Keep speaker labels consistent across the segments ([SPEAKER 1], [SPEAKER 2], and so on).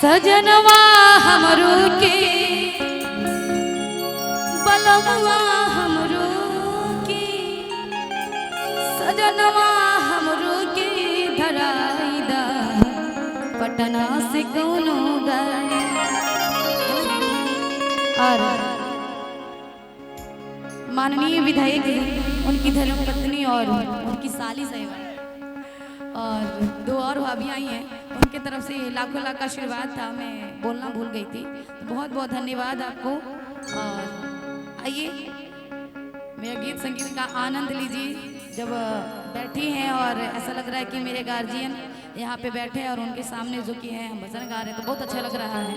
[SPEAKER 1] सजनवा हमरो के बलवा हमरो के सजनवा हमरो के धराईदा पटना से कोनो गाड़ी। और माननीय विधायक उनकी धर्मपत्नी और उनकी साली साहिबा और दो और भाभी आई हैं, उनके तरफ से लाखों लाख आशीर्वाद था। मैं बोलना भूल गई थी, तो बहुत बहुत धन्यवाद आपको। और आइए मेरा गीत संगीत का आनंद लीजिए। जब बैठी हैं और ऐसा लग रहा है कि मेरे गार्जियन यहाँ पे बैठे हैं और उनके सामने जो कि हैं हम भजन गा रहे हैं, तो बहुत अच्छा लग रहा है।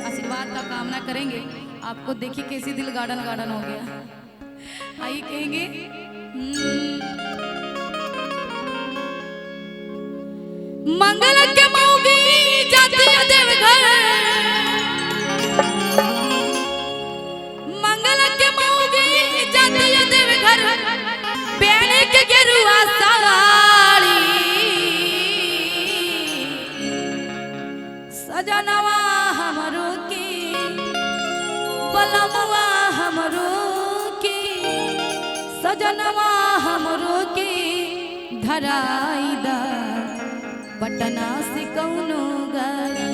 [SPEAKER 1] आशीर्वाद का कामना करेंगे। आपको देखिए कैसी दिल गार्डन गार्डन हो गया। आइए कहेंगे मंगल के मौगी जाती है देवघर, मंगल के मौगी जाती है देवघर, बेड़ी के गेरुआ साड़ी सजनवा हमरो की बलवा हमरो की सजनवा हमरो की धराईदा पटना से कौनो गाड़ी।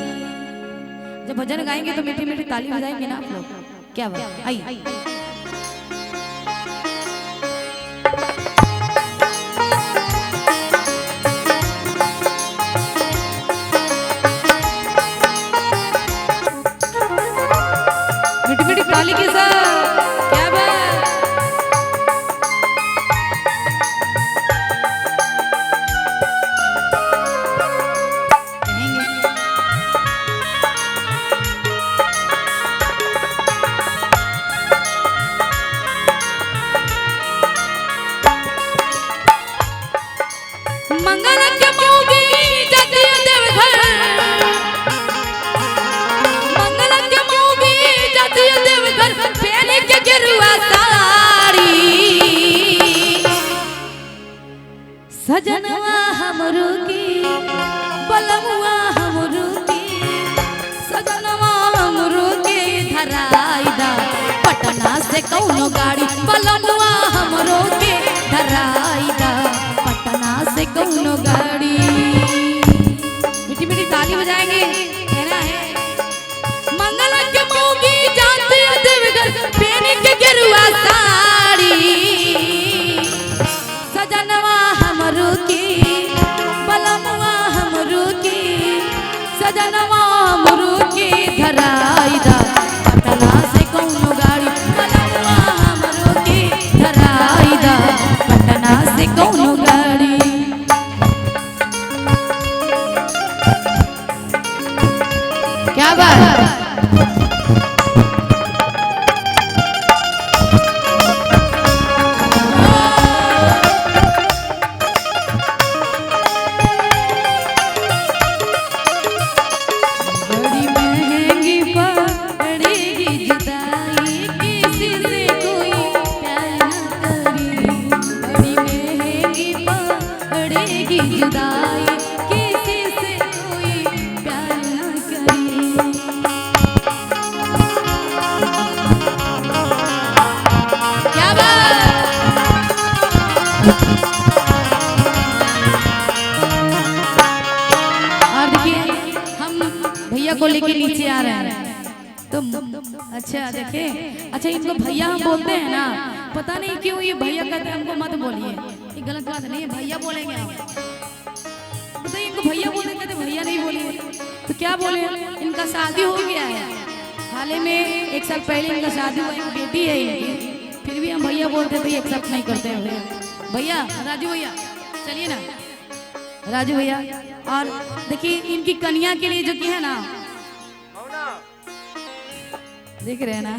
[SPEAKER 1] जब भजन गाएंगे तो मीठी मीठी ताली बजाएंगे ना आप लोग। क्या बात, आइए। मीठी मीठी ताली के साथ क्या बात। मंगल के मौगी जाती है देवघर, मंगल के मौगी जाती है देवघर, पहने के गेरुआ साड़ी सजनवा हमरो की बलवा हमरो की सजनवा हमरो के धराईदा पटना से कौनो गाड़ी, बलवा हमरो के धराईदा पटना से कौनो गाड़ी। मीठी मीठी ताली बजाएंगे, कहना है मंगल के मौगी जाते हैं देवघर, पहने के गेरुआ साड़ी सजनवा हमरो की बलवा हमरो की सजनवा हमरो की धराईदा पटना से कौनो गाड़ी, बलवा हमरो की धराईदा पटना से कौनो गाड़ी। क्या बात। बड़ी महंगी पड़ेगी जुदाई, किसी से कोई प्यार न करी, बड़ी महंगी पड़ेगी जुदाई, किसी से कोई प्यार न करी। क्या बात। और देखिए हम भैया को लेके नीचे आ रहे हैं, तो अच्छा देखिए, अच्छा इनको भैया हम बोलते हैं ना, पता नहीं क्यों ये भैया कहते हैं, हमको मत बोलिए, ये गलत बात नहीं है, भैया बोलेंगे हम। बताइए इनको भैया बोलते कहते भैया नहीं बोलिए, तो क्या बोले। इनका शादी हो गया है, हाल ही में 1 साल पहले इनका शादी हुआ, एक बेटी है इनकी, फिर भी हम भैया बोलते तो ये एक्सेप्ट नहीं करते हैं। भैया राजू भैया चलिए ना, राजू भैया। और देखिए इनकी कन्या के लिए जो कि है ना, देख रहे हैं ना,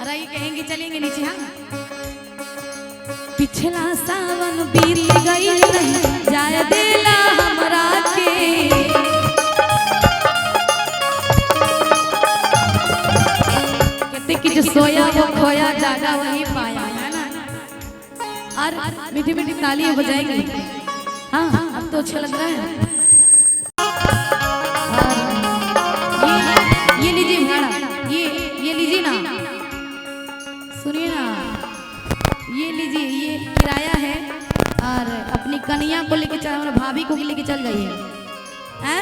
[SPEAKER 1] अरे ये कहेंगे चलेंगे नीचे। हाँ पिछला सावन बीत गई नहीं जाए देला हमरा के, कहते कि जो सोया वो खोया, जागा वही पाया, है ना। और मीठी मीठी तालियां बजाएंगे। हाँ अब तो अच्छा लग रहा है। भाभी को लेके चल जाइए। हैं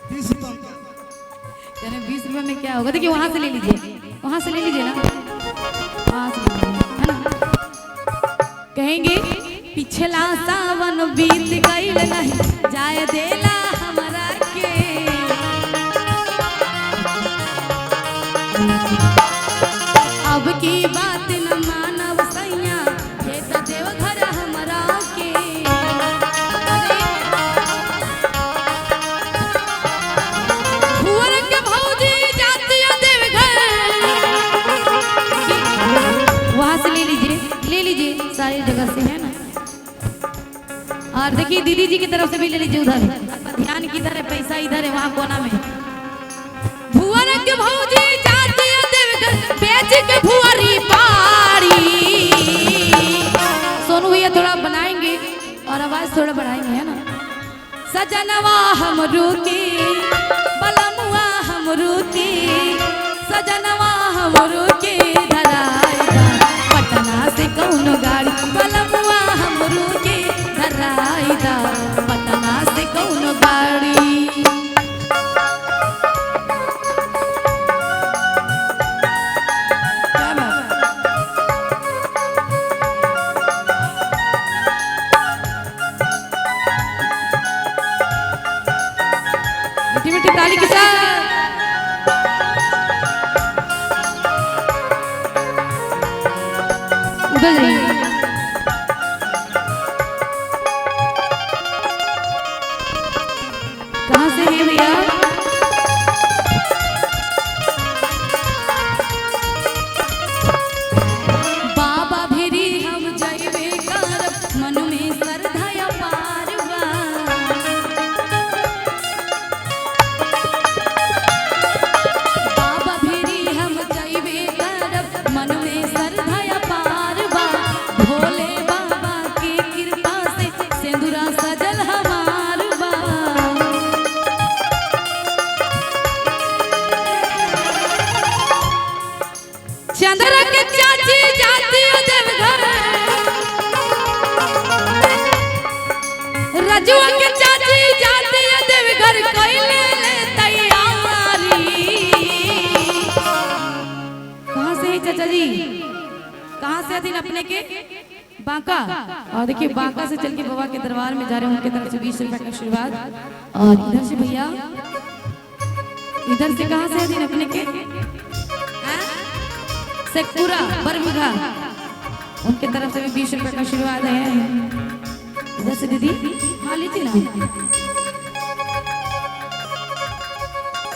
[SPEAKER 2] 20 रुपए
[SPEAKER 1] कहने 20 रुपए में क्या होगा? देखिए वहां से ले लीजिए, वहां से ले लीजिए ना, वहां से ले लीजिए, है ना। कहेंगे पिछला सावन बीत गईल नहीं जाए देला हमरा के, अब की बात न मानव सैया हे तो देव घर हमरा के। भुवर के भौजी जाती है देव घर, वहां से ले लीजिए सारी जगह से, है ना। और देखिए दीदी जी की तरफ से भी ले लीजिए, उधर ध्यान किधर है, पैसा इधर है, वहां कोना में। भुवर के भौजी जाती है देवघर बेच के भुवरी पारी। सोनू भैया थोड़ा बनाएंगे और आवाज थोड़ा बढ़ाएंगे, है ना। सजनवा हमरू की बलमुआ हमरू की, सजनवा हमरू की धराएगा पटना से कौनो गाड़ी, बलमुआ हमरू की धराएगा पटना से कौनो गाड़ी। ताली के साथ उधर जाइए। कहाँ से है भैया? बाबा भिरी हम जाइबे करब मन में श्रद्धा पारवा, बाबा भिरी हम जाइबे करब मन में श्रद्धा पारवा, भोले बाबा की कृपा से सिंदूरा सजल हमार बा। चंद्र के चाची जाती है देवघर, रजुआ के चाची जाती है देवघर, कैले ले तैयारी। कहाँ से है चाचा जी? कहाँ से अधीन अपने के? बांका। और देखिए बांका से चल के बाबा के दरबार में जा रहे हैं, उनके तरफ से 20 रुपए का आशीर्वाद। और इधर से भैया, इधर से कहाँ से अधीन अपने के? शेखपुरा बरमुघा, उनके तरफ से भी 20 रुपए का आशीर्वाद है। इधर से दीदी हाँ लीजिए ना।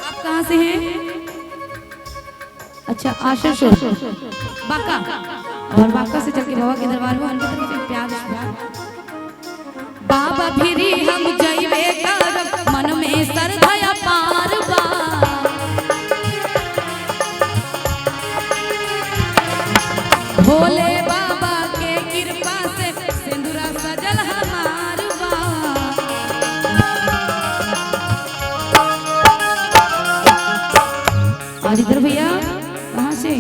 [SPEAKER 1] आप कहाँ से हैं? अच्छा आशीष बांका, और बांका से चल के बाबा के दरबार में उनके तरफ से प्यार आशीर्वाद। बाबा भिरी हम जाइबे करब मन में श्रद्धा पारवा, भोले बाबा के कृपा से सिंदूरा सजल हमार बा। और इधर भैया कहाँ से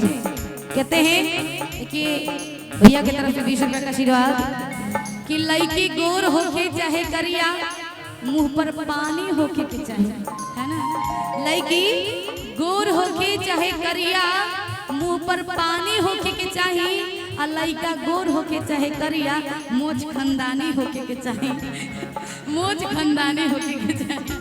[SPEAKER 1] कहते हैं? देखिए भैया की तरफ से 20 रुपए का आशीर्वाद कि लड़की गोर होके चाहे करिया, मुंह पर पानी होके के चाहे, है ना। लड़की गोर होके चाहे करिया, मुंह पर पानी होके के चाहिए, और लड़का गोर होके चाहे करिया, मोच खंदानी होके के चाहिए, मोच खंदानी होके के चाहिए।